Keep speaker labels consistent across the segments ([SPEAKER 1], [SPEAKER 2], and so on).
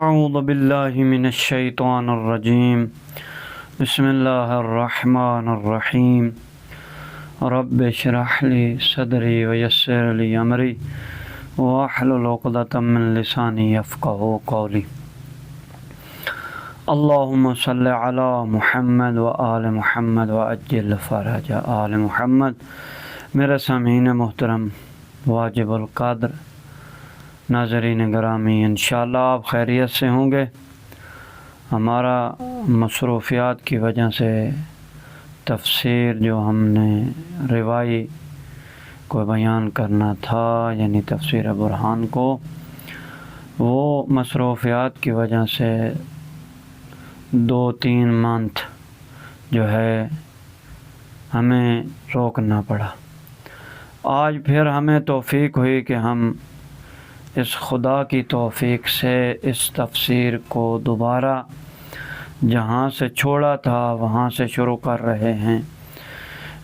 [SPEAKER 1] اعوذ باللہ من الشیطان الرجیم بسم اللہ الرحمن الرحیم رب اشرح لی صدری ویسر لی امری واحلل عقدۃ من لسانی یفقہوا قولی اللہم صلی علی محمد و آل محمد وعجل فرج آل محمد۔ میرے سامعین محترم واجب القدر ناظرین گرامی، انشاءاللہ آپ خیریت سے ہوں گے۔ ہمارا مصروفیات کی وجہ سے تفسیر جو ہم نے روائی کو بیان کرنا تھا، یعنی تفسیر برہان کو، وہ مصروفیات کی وجہ سے 2-3 منتھ جو ہے ہمیں روکنا پڑا۔ آج پھر ہمیں توفیق ہوئی کہ ہم اس خدا کی توفیق سے اس تفسیر کو دوبارہ جہاں سے چھوڑا تھا وہاں سے شروع کر رہے ہیں۔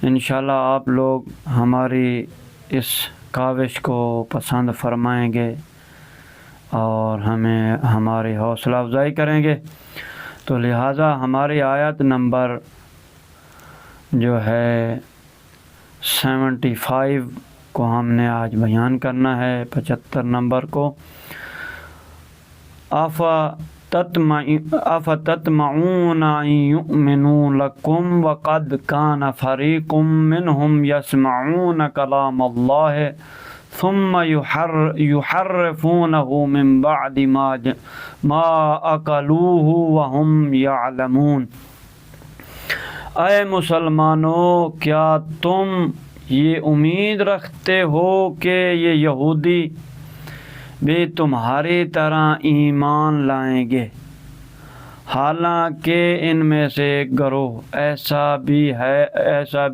[SPEAKER 1] انشاءاللہ آپ لوگ ہماری اس کاوش کو پسند فرمائیں گے اور ہماری حوصلہ افزائی کریں گے، تو لہٰذا ہماری آیت نمبر جو ہے 75 کو ہم نے آج بیان کرنا ہے، 75 نمبر کو۔ افتطمعون ان یؤمنوا لکم وقد کان فریق منہم یسمعون کلام اللہ ثم یحرفونہ من بعد ما عقلوہ وہم یعلمون۔ اے مسلمانوں، کیا تم یہ امید رکھتے ہو کہ یہ یہودی بھی تمہاری طرح ایمان لائیں گے؟ حالانکہ ان میں سے ایک گروہ ایسا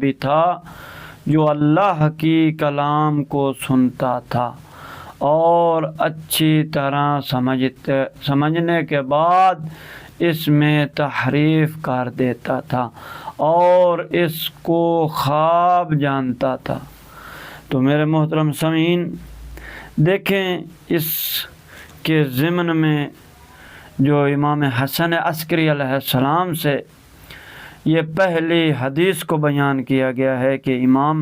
[SPEAKER 1] بھی تھا جو اللہ کی کلام کو سنتا تھا اور اچھی طرح سمجھنے کے بعد اس میں تحریف کر دیتا تھا اور اس کو خواب جانتا تھا۔ تو میرے محترم سامعین، دیکھیں اس کے ضمن میں جو امام حسن عسکری علیہ السلام سے یہ پہلی حدیث کو بیان کیا گیا ہے کہ امام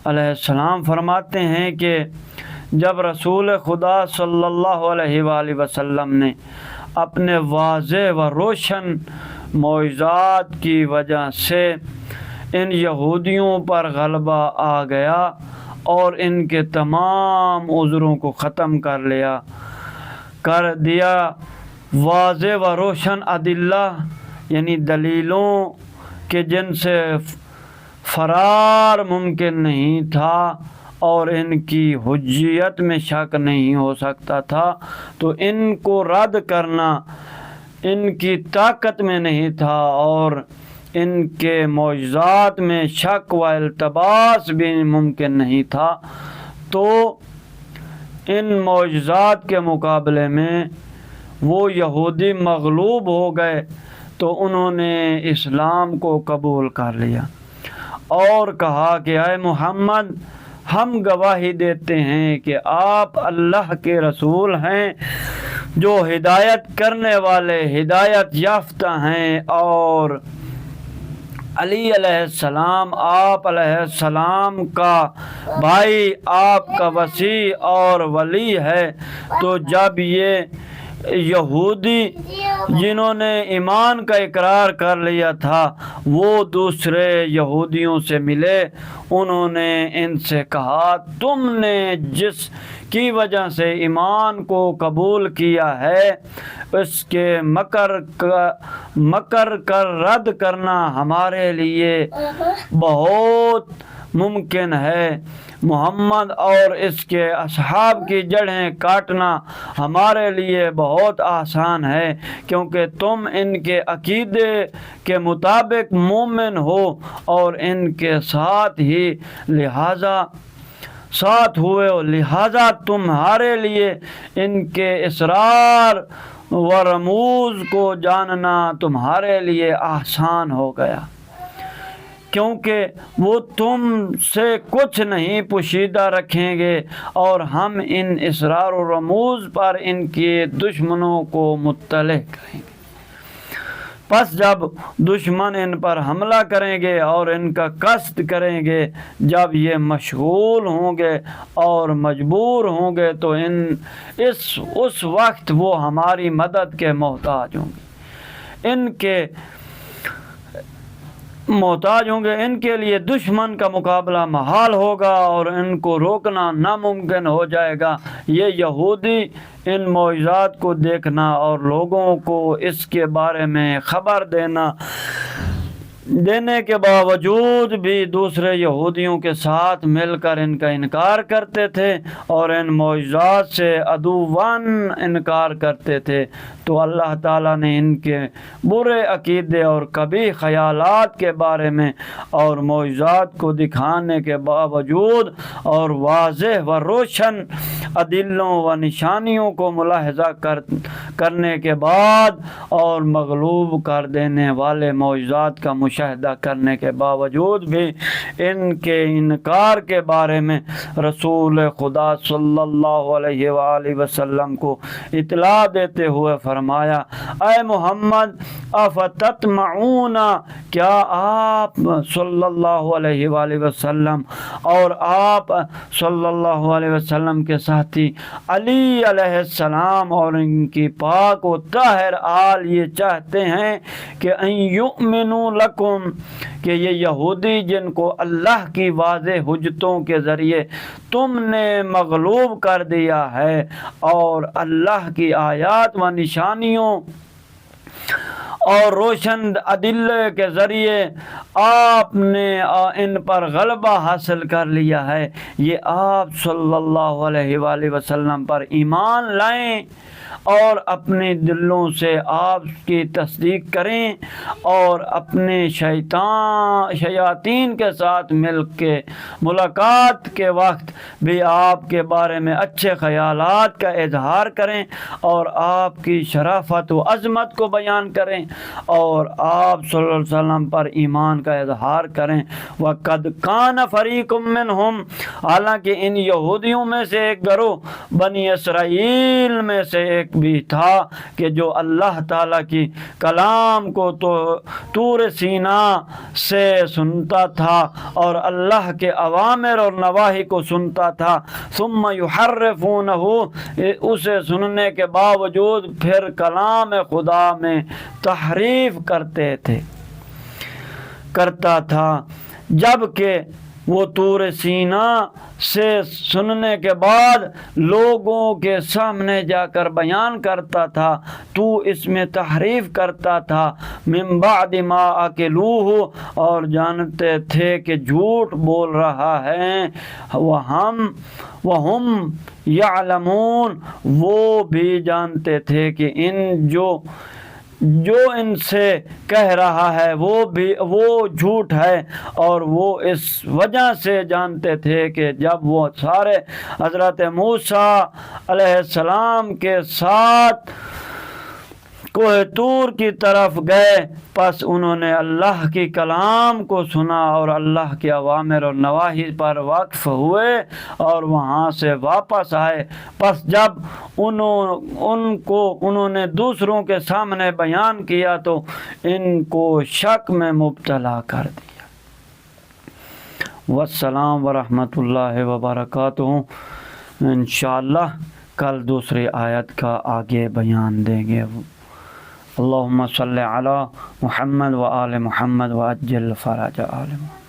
[SPEAKER 1] علیہ السلام فرماتے ہیں کہ جب رسول خدا صلی اللہ علیہ وآلہ وسلم نے اپنے واضح و روشن معجزات کی وجہ سے ان یہودیوں پر غلبہ آ گیا اور ان کے تمام عذروں کو ختم کر دیا، واضح و روشن ادلہ یعنی دلیلوں کے جن سے فرار ممکن نہیں تھا اور ان کی حجیت میں شک نہیں ہو سکتا تھا، تو ان کو رد کرنا ان کی طاقت میں نہیں تھا اور ان کے معجزات میں شک و التباس بھی ممکن نہیں تھا۔ تو ان معجزات کے مقابلے میں وہ یہودی مغلوب ہو گئے، تو انہوں نے اسلام کو قبول کر لیا اور کہا کہ اے محمد، ہم گواہی دیتے ہیں کہ آپ اللہ کے رسول ہیں جو ہدایت کرنے والے ہدایت یافتہ ہیں، اور علی علیہ السلام آپ علیہ السلام کا بھائی، آپ کا وصی اور ولی ہے۔ تو جب یہ یہودی جنہوں نے ایمان کا اقرار کر لیا تھا وہ دوسرے یہودیوں سے ملے، انہوں نے ان سے کہا تم نے جس کی وجہ سے ایمان کو قبول کیا ہے اس کے مکر کر رد کرنا ہمارے لیے بہت ممکن ہے، محمد اور اس کے اصحاب کی جڑیں کاٹنا ہمارے لیے بہت آسان ہے، کیونکہ تم ان کے عقیدے کے مطابق مومن ہو اور ان کے ساتھ ہوئے ہو، لہذا تمہارے لیے ان کے اسرار و رموز کو جاننا تمہارے لیے آسان ہو گیا کیونکہ وہ تم سے کچھ نہیں پوشیدہ رکھیں گے اور ہم ان اسرار و رموز پر ان کے دشمنوں کو مطلع کریں گے۔ پس جب دشمن ان پر حملہ کریں گے اور ان کا قصد کریں گے، جب یہ مشغول ہوں گے اور مجبور ہوں گے تو اس وقت وہ ہماری مدد کے محتاج ہوں گے، ان کے لیے دشمن کا مقابلہ محال ہوگا اور ان کو روکنا ناممکن ہو جائے گا۔ یہ یہودی ان معجزات کو دیکھنا اور لوگوں کو اس کے بارے میں خبر دینے کے باوجود بھی دوسرے یہودیوں کے ساتھ مل کر ان کا انکار کرتے تھے اور ان معجزات سے عدوان انکار کرتے تھے، تو اللہ تعالیٰ نے ان کے برے عقیدے اور کبھی خیالات کے بارے میں اور معجزات کو دکھانے کے باوجود اور واضح و روشن ادلوں و نشانیوں کو ملاحظہ کرنے کے بعد اور مغلوب کر دینے والے معجزات کا مشاہدہ کرنے کے باوجود بھی ان کے انکار کے بارے میں رسول خدا صلی اللہ علیہ وآلہ وسلم کو اطلاع دیتے ہوئے فرمایا، اے محمد افتطمعون، کیا آپ صلی اللہ علیہ وآلہ وسلم اور آپ صلی اللہ علیہ وسلم کے ساتھی علی علیہ السلام اور ان کی پاک و طاہر آل یہ چاہتے ہیں کہ ان یؤمنوا لکم، کہ یہ یہودی جن کو اللہ کی واضح حجتوں کے ذریعے تم نے مغلوب کر دیا ہے اور اللہ کی آیات و نشانیوں اور روشن ادلے کے ذریعے آپ نے ان پر غلبہ حاصل کر لیا ہے، یہ آپ صلی اللہ علیہ وآلہ وسلم پر ایمان لائیں اور اپنے دلوں سے آپ کی تصدیق کریں اور اپنے شیاطین کے ساتھ مل کے ملاقات کے وقت بھی آپ کے بارے میں اچھے خیالات کا اظہار کریں اور آپ کی شرافت و عظمت کو بیان کریں اور آپ صلی اللہ علیہ وسلم پر ایمان کا اظہار کریں۔ وَقَدْ كَانَ فَرِيقٌ مِّنْهُمْ، حالانکہ ان یہودیوں میں سے ایک گروہ بنی اسرائیل میں سے ایک بھی تھا کہ جو اللہ تعالیٰ کی کلام کو طور سینا سے سنتا تھا اور اللہ کے اوامر اور نواہی کو سنتا تھا، ثم يحرفونه، اسے سننے کے باوجود پھر کلام خدا میں تحریف کرتا تھا، جبکہ وہ طور سینا سے سننے کے بعد لوگوں کے سامنے جا کر بیان کرتا تھا، تو اس میں تحریف کرتا تھا، من بعد ما اکلوہ، اور جانتے تھے کہ جھوٹ بول رہا ہے، وہم یعلمون، وہ بھی جانتے تھے کہ جو ان سے کہہ رہا ہے وہ جھوٹ ہے، اور وہ اس وجہ سے جانتے تھے کہ جب وہ سارے حضرت موسیٰ علیہ السلام کے ساتھ کوہ طور کی طرف گئے، پس انہوں نے اللہ کی کلام کو سنا اور اللہ کے اوامر اور نواہی پر واقف ہوئے اور وہاں سے واپس آئے، پس جب انہوں نے دوسروں کے سامنے بیان کیا تو ان کو شک میں مبتلا کر دیا۔ والسلام ورحمۃ اللہ وبرکاتہ۔ انشاءاللہ کل دوسری آیت کا آگے بیان دیں گے۔ اللہم صلی علی محمد و آل محمد و عجل فرج آل محمد۔